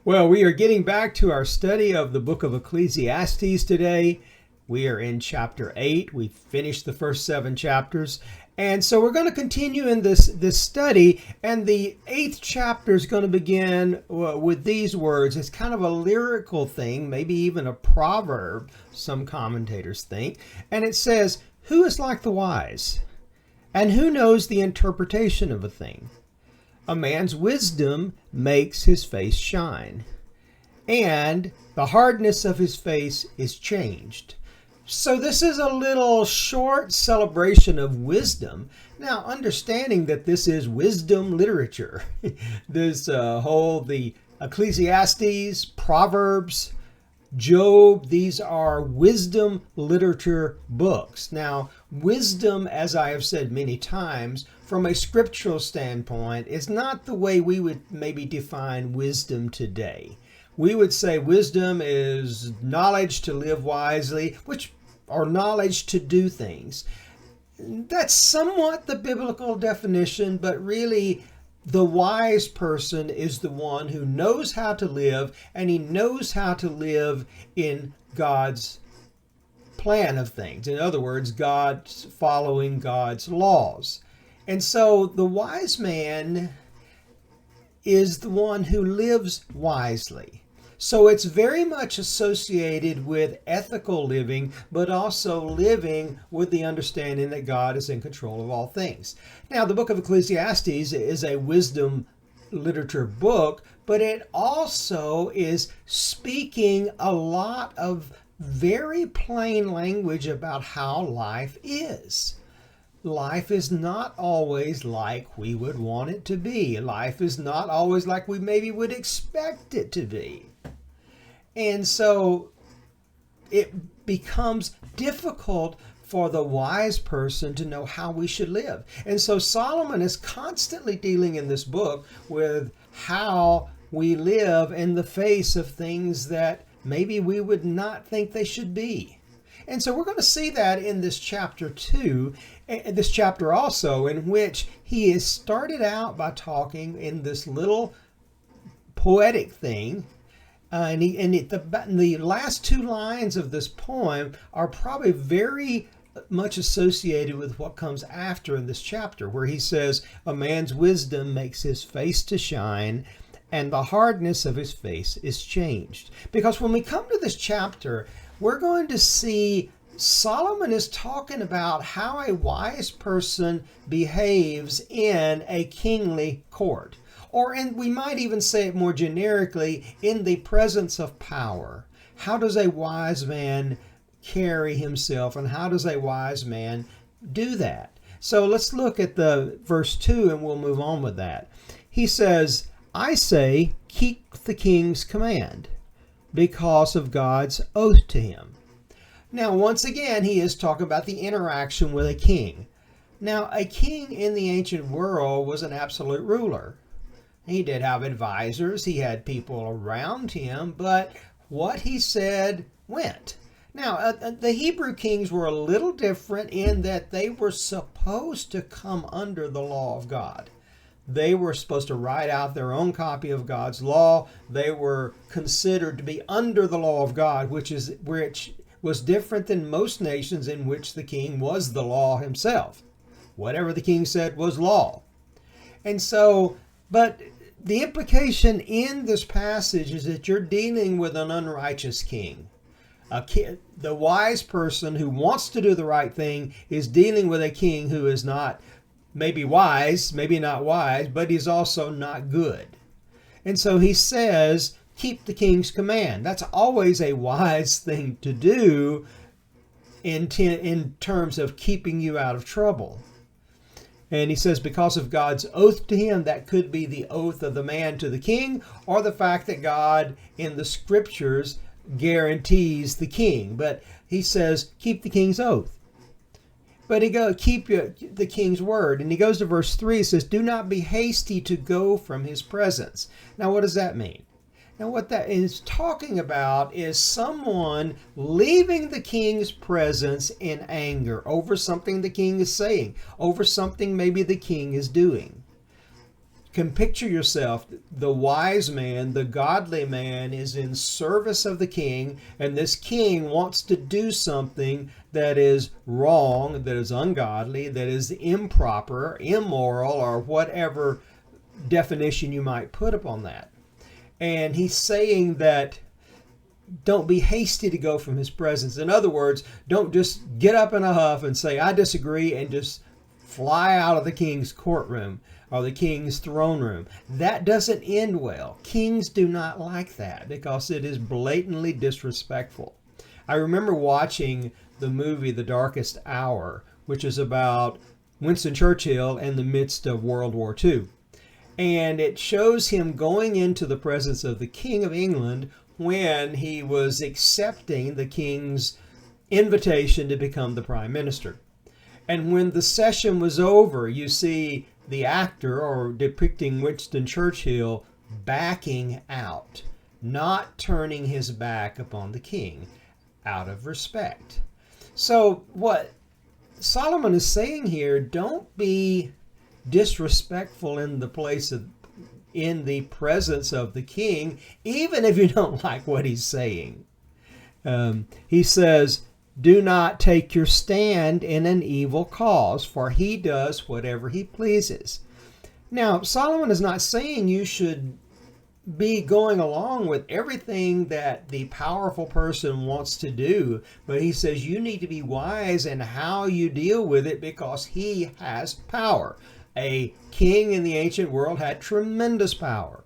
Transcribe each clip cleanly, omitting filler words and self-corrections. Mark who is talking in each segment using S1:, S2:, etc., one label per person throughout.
S1: Well, we are getting back to our study of the book of Ecclesiastes today. We are in chapter 8. We finished the first 7 chapters. And so we're going to continue in this study. And the 8th chapter is going to begin with these words. It's kind of a lyrical thing, maybe even a proverb, some commentators think. And it says, "Who is like the wise? And who knows the interpretation of a thing? A man's wisdom makes his face shine, and the hardness of his face is changed." So this is a little short celebration of wisdom. Now, understanding that this is wisdom literature, the Ecclesiastes, Proverbs, Job, these are wisdom literature books. Now, wisdom, as I have said many times, from a scriptural standpoint, is not the way we would maybe define wisdom today. We would say wisdom is knowledge to live wisely, or knowledge to do things. That's somewhat the biblical definition, but really the wise person is the one who knows how to live, and he knows how to live in God's plan of things. In other words, following God's laws. And so the wise man is the one who lives wisely. So it's very much associated with ethical living, but also living with the understanding that God is in control of all things. Now, the book of Ecclesiastes is a wisdom literature book, but it also is speaking a lot of very plain language about how life is. Life is not always like we would want it to be. Life is not always like we maybe would expect it to be. And so it becomes difficult for the wise person to know how we should live. And so Solomon is constantly dealing in this book with how we live in the face of things that maybe we would not think they should be. And so we're going to see that in this chapter 2, this chapter also, in which he is started out by talking in this little poetic thing. The last 2 lines of this poem are probably very much associated with what comes after in this chapter, where he says, "A man's wisdom makes his face to shine, and the hardness of his face is changed." Because when we come to this chapter, we're going to see Solomon is talking about how a wise person behaves in a kingly court. And we might even say it more generically, in the presence of power. How does a wise man carry himself, and how does a wise man do that? So let's look at the verse 2 and we'll move on with that. He says, "I say, keep the king's command because of God's oath to him." Now, once again, he is talking about the interaction with a king. Now, a king in the ancient world was an absolute ruler. He did have advisors, he had people around him, but what he said went. Now, the Hebrew kings were a little different in that they were supposed to come under the law of God. They were supposed to write out their own copy of God's law. They were considered to be under the law of God, which was different than most nations in which the king was the law himself. Whatever the king said was law. And so, but the implication in this passage is that you're dealing with an unrighteous king. The wise person who wants to do the right thing is dealing with a king who is not maybe wise, maybe not wise, but he's also not good. And so he says, keep the king's command. That's always a wise thing to do in terms of keeping you out of trouble. And he says, because of God's oath to him, that could be the oath of the man to the king, or the fact that God in the scriptures guarantees the king. But he says, keep the king's oath. But keep the king's word. And he goes to verse 3, he says, do not be hasty to go from his presence. Now, what does that mean? Now, what that is talking about is someone leaving the king's presence in anger over something the king is saying, over something maybe the king is doing. can picture yourself, the wise man, the godly man is in service of the king, and this king wants to do something that is wrong, that is ungodly, that is improper, immoral, or whatever definition you might put upon that. And he's saying that don't be hasty to go from his presence. In other words, don't just get up in a huff and say, I disagree, and just fly out of the king's courtroom or the king's throne room. That doesn't end well. Kings do not like that because it is blatantly disrespectful. I remember watching the movie The Darkest Hour, which is about Winston Churchill in the midst of World War II. And it shows him going into the presence of the King of England when he was accepting the king's invitation to become the prime minister. And when the session was over, you see the actor, or depicting Winston Churchill, backing out, not turning his back upon the king out of respect. So what Solomon is saying here, don't be disrespectful in the presence of the king, even if you don't like what he's saying. He says, do not take your stand in an evil cause, for he does whatever he pleases. Now, Solomon is not saying you should be going along with everything that the powerful person wants to do, but he says you need to be wise in how you deal with it because he has power. A king in the ancient world had tremendous power,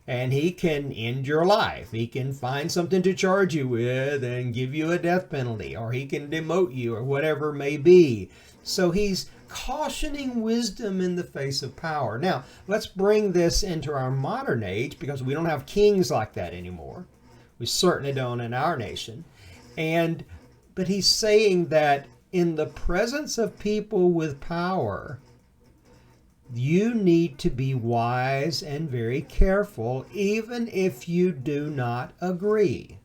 S1: and he can end your life. He can find something to charge you with and give you a death penalty, or he can demote you, or whatever it may be. So he's cautioning wisdom in the face of power. Now, let's bring this into our modern age, because we don't have kings like that anymore. We certainly don't in our nation. But he's saying that in the presence of people with power, you need to be wise and very careful, even if you do not agree.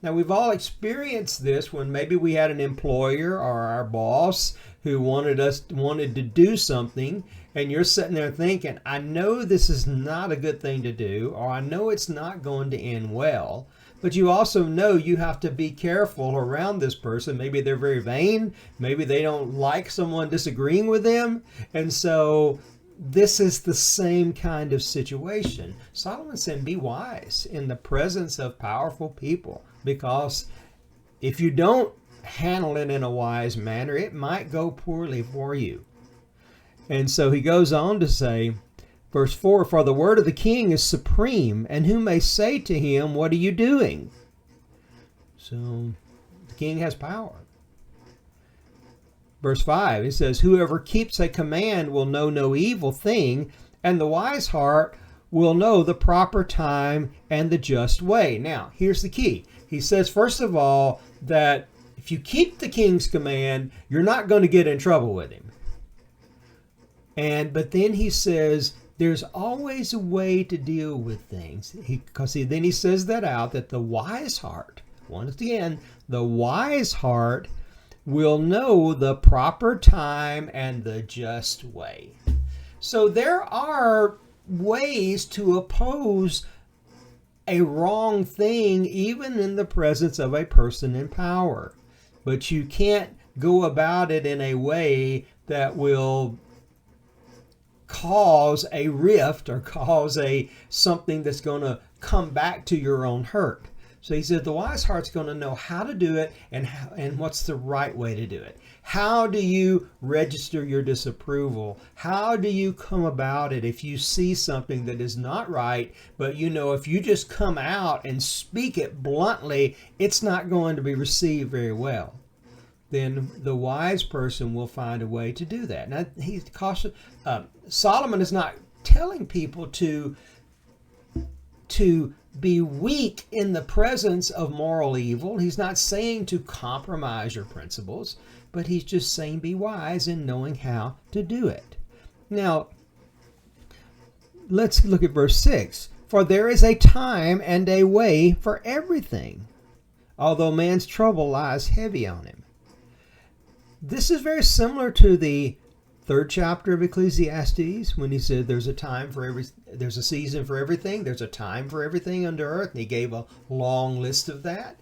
S1: Now, we've all experienced this when maybe we had an employer or our boss who wanted to do something, and you're sitting there thinking, I know this is not a good thing to do, or I know it's not going to end well. But you also know you have to be careful around this person. Maybe they're very vain. Maybe they don't like someone disagreeing with them. And so this is the same kind of situation. Solomon said, be wise in the presence of powerful people, because if you don't handle it in a wise manner, it might go poorly for you. And so he goes on to say, verse 4, for the word of the king is supreme, and who may say to him, what are you doing? So the king has power. Verse 5, he says, whoever keeps a command will know no evil thing, and the wise heart will know the proper time and the just way. Now, here's the key. He says, first of all, that if you keep the king's command, you're not going to get in trouble with him. But then he says, there's always a way to deal with things. Then he says that out, that the wise heart, once again, the wise heart will know the proper time and the just way. So there are ways to oppose a wrong thing even in the presence of a person in power. But you can't go about it in a way that will cause a rift or cause something that's going to come back to your own hurt. So he said the wise heart's going to know how to do it and what's the right way to do it. How do you register your disapproval? How do you come about it if you see something that is not right, but you know if you just come out and speak it bluntly, it's not going to be received very well? Then the wise person will find a way to do that. Now, he's cautious. Solomon is not telling people to be weak in the presence of moral evil. He's not saying to compromise your principles, but he's just saying be wise in knowing how to do it. Now, let's look at verse 6. For there is a time and a way for everything, although man's trouble lies heavy on him. This is very similar to the third chapter of Ecclesiastes, when he said there's a season for everything, there's a time for everything under earth, and he gave a long list of that.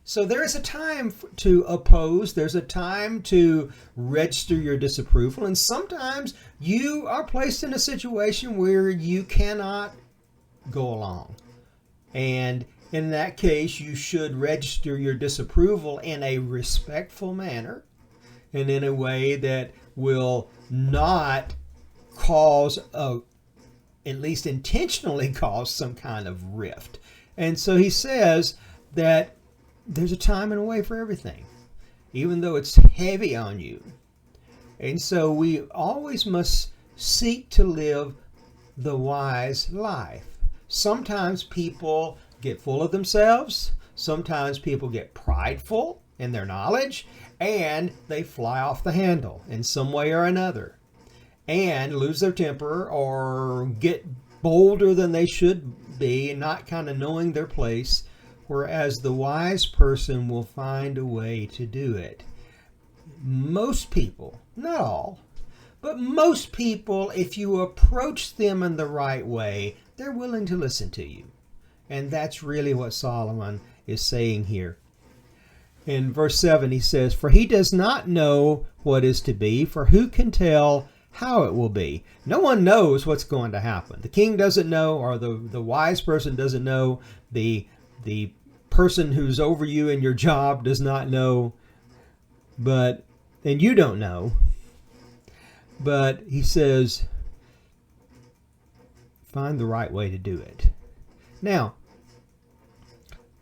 S1: So there is a time to oppose, there's a time to register your disapproval, and sometimes you are placed in a situation where you cannot go along. And in that case, you should register your disapproval in a respectful manner and in a way that will not cause, at least intentionally cause, some kind of rift. And so he says that there's a time and a way for everything, even though it's heavy on you. And so we always must seek to live the wise life. Sometimes people get full of themselves. Sometimes people get prideful in their knowledge, and they fly off the handle in some way or another and lose their temper or get bolder than they should be and not kind of knowing their place. Whereas the wise person will find a way to do it. Most people, not all, but most people, if you approach them in the right way, they're willing to listen to you. And that's really what Solomon is saying here. In verse 7, he says, "For he does not know what is to be, for who can tell how it will be?" No one knows what's going to happen. The king doesn't know, or the wise person doesn't know. The person who's over you in your job does not know, and you don't know. But he says, find the right way to do it. Now,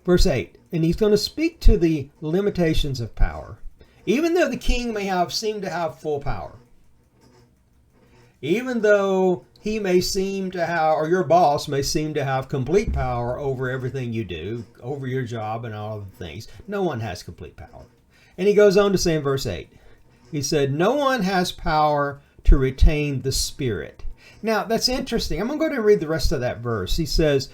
S1: verse 8, and he's going to speak to the limitations of power. Even though the king may seem to have full power, even though he may seem to have, or your boss may seem to have complete power over everything you do, over your job and all of the things, no one has complete power. And he goes on to say in verse 8, he said, "No one has power to retain the spirit." Now, that's interesting. I'm going to go and read the rest of that verse. He says,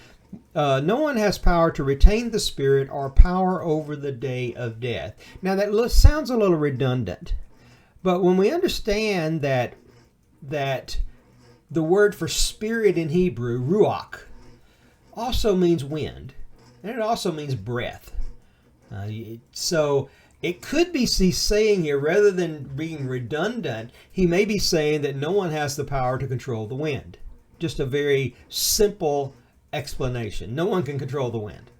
S1: no one has power to retain the spirit or power over the day of death. Now, that sounds a little redundant. But when we understand that the word for spirit in Hebrew, ruach, also means wind, and it also means breath. So it could be saying here, rather than being redundant, he may be saying that no one has the power to control the wind. Just a very simple explanation. No one can control the wind.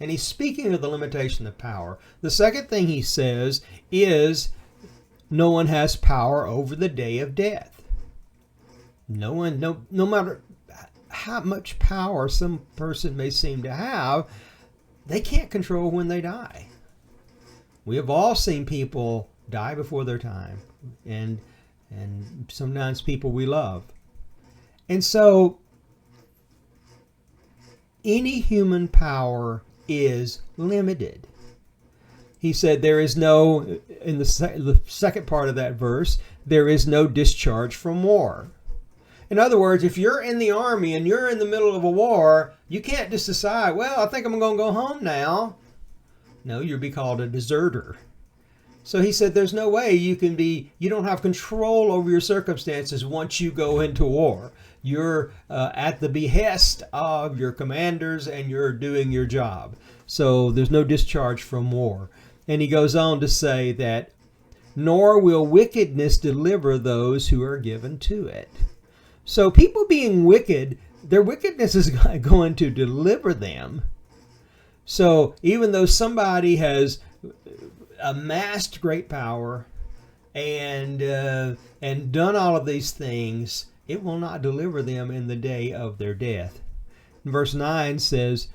S1: And he's speaking of the limitation of power. The second thing he says is no one has power over the day of death. No one, no matter how much power some person may seem to have, they can't control when they die. We have all seen people die before their time, and sometimes people we love. And so any human power is limited. He said there is no, in the second part of that verse, there is no discharge from war. In other words, if you're in the army and you're in the middle of a war, you can't just decide, well, I think I'm going to go home now. No, you'll be called a deserter. So he said there's no way you don't have control over your circumstances once you go into war. You're at the behest of your commanders and you're doing your job. So there's no discharge from war. And he goes on to say that, nor will wickedness deliver those who are given to it. So people being wicked, their wickedness is going to deliver them. So even though somebody has amassed great power and done all of these things, it will not deliver them in the day of their death. Verse 9 says,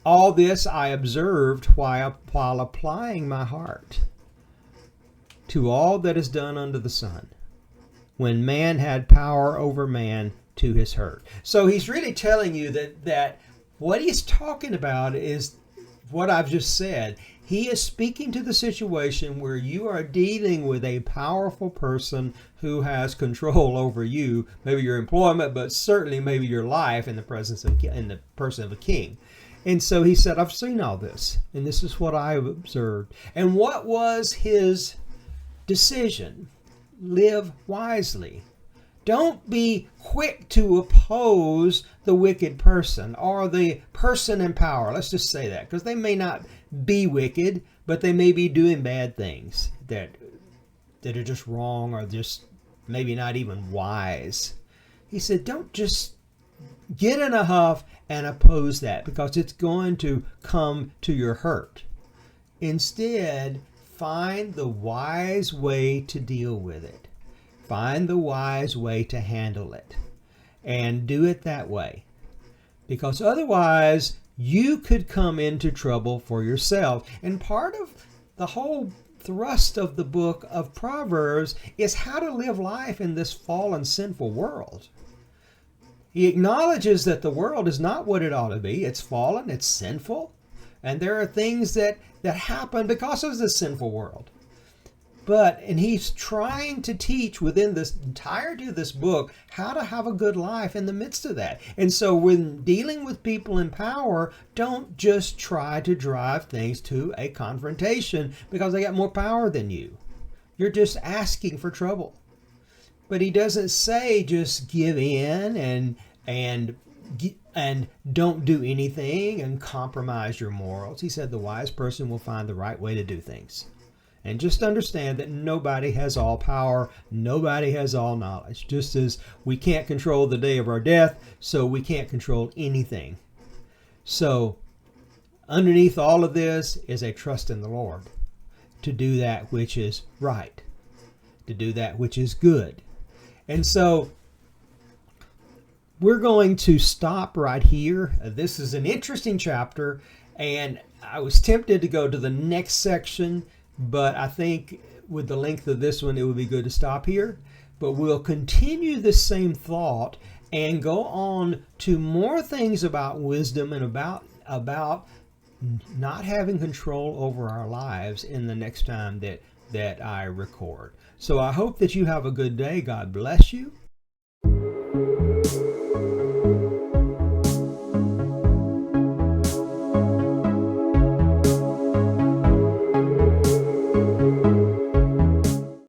S1: "All this I observed while applying my heart to all that is done under the sun, when man had power over man to his hurt." So he's really telling you that what he's talking about is what I've just said. He is speaking to the situation where you are dealing with a powerful person who has control over you, maybe your employment, but certainly maybe your life in the person of a king. And so he said, I've seen all this, and this is what I have observed. And what was his decision? Live wisely. Don't be quick to oppose the wicked person or the person in power. Let's just say that, because they may not be wicked, but they may be doing bad things that are just wrong or just maybe not even wise. He said, don't just get in a huff and oppose that, because it's going to come to your hurt. Instead, find the wise way to deal with it. Find the wise way to handle it. And do it that way. Because otherwise, you could come into trouble for yourself. And part of the whole thrust of the book of Proverbs is how to live life in this fallen, sinful world. He acknowledges that the world is not what it ought to be. It's fallen, it's sinful, and there are things that happen because of this sinful world. And he's trying to teach within this entirety of this book how to have a good life in the midst of that. And so when dealing with people in power, don't just try to drive things to a confrontation because they got more power than you. You're just asking for trouble. But he doesn't say just give in and don't do anything and compromise your morals. He said the wise person will find the right way to do things. And just understand that nobody has all power, nobody has all knowledge. Just as we can't control the day of our death, so we can't control anything. So underneath all of this is a trust in the Lord to do that which is right, to do that which is good. And so we're going to stop right here. This is an interesting chapter, and I was tempted to go to the next section, but I think with the length of this one, it would be good to stop here. But we'll continue the same thought and go on to more things about wisdom and about not having control over our lives in the next time that I record. So I hope that you have a good day. God bless you.